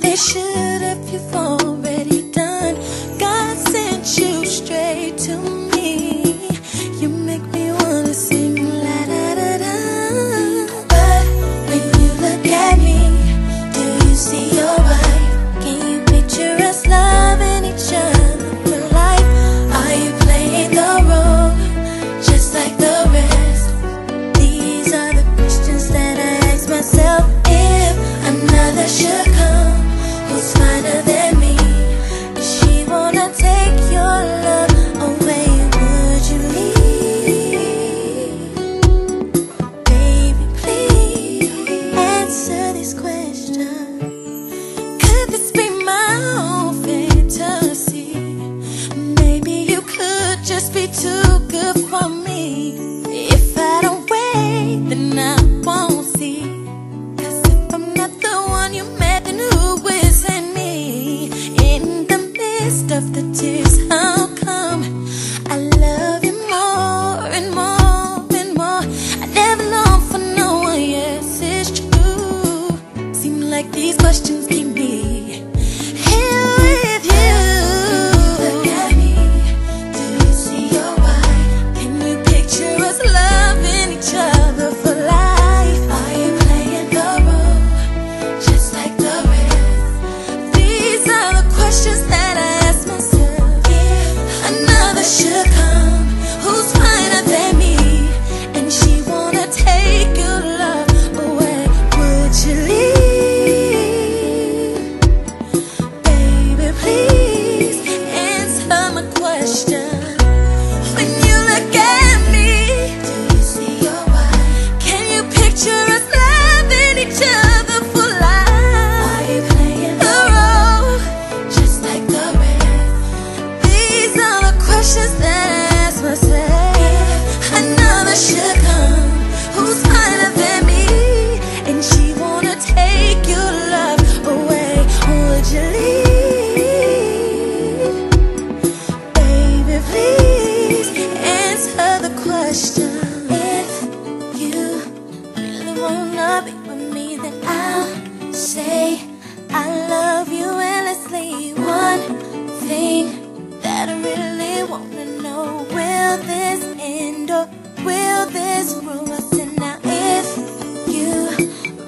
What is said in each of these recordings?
they should have, you've already done. God sent you straight to me. You make me wanna sing la da da da. But when you look at me, do you see your wife? Can you picture us loving each other for life? Are you playing the role just like the rest? These are the questions that I ask myself. If another should come who's finer than me, if she wanna take your love away, would you leave? Baby, please answer these questions. Could this be my own fantasy? Maybe you could just be too good for me. If I don't wait, then I won't see. Cause if I'm not the one you met, then who is in me? In the midst of the tears, how come I love you more and more and more? I never long for no one, yes, it's true. Seem like these questions keep me here with you. Look at me, do you see your wife? Can you picture us loving each other for life? Are you playing the role just like the rest? These are the questions that I ask myself. If another should come who's finer than me, and she wanna take your love away, would you leave? Baby, please answer my question. When you look at me, do you see your wife? Can you picture us loving each other for life? Are you playing the role just like the rest? These are the questions that I ask myself. If another should come who's finer than me, and she wanna take your love away, would you leave? Baby, please answer the question. If you really wanna be with me, then I'll say I love you endlessly. One thing that I really wanna know, will this end or will this grow us? And now if you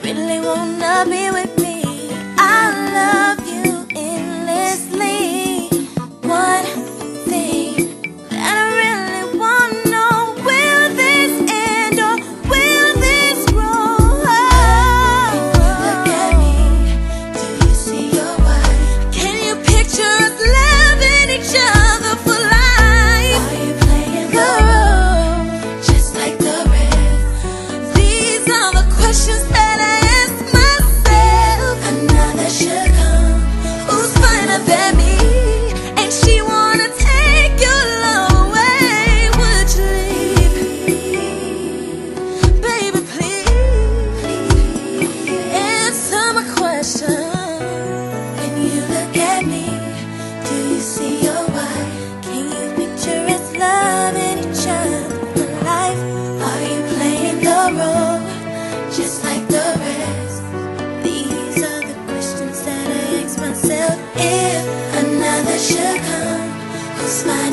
really wanna be with me, I love you endlessly. One thing that I really wanna know, will this end or will this grow? Look at me, do you see your wife? Can you picture us loving each other for life? Are you playing the role just like the rest? These are the questions that I ask myself. Another should come who's finer than me, and she wanna take your love away, would you leave? Baby, please answer my question. When you look at me, do you see your wife? Can you picture us loving each other for life? Are you playing the role just like the rest? These are the questions that I ask myself. If another should come who's finer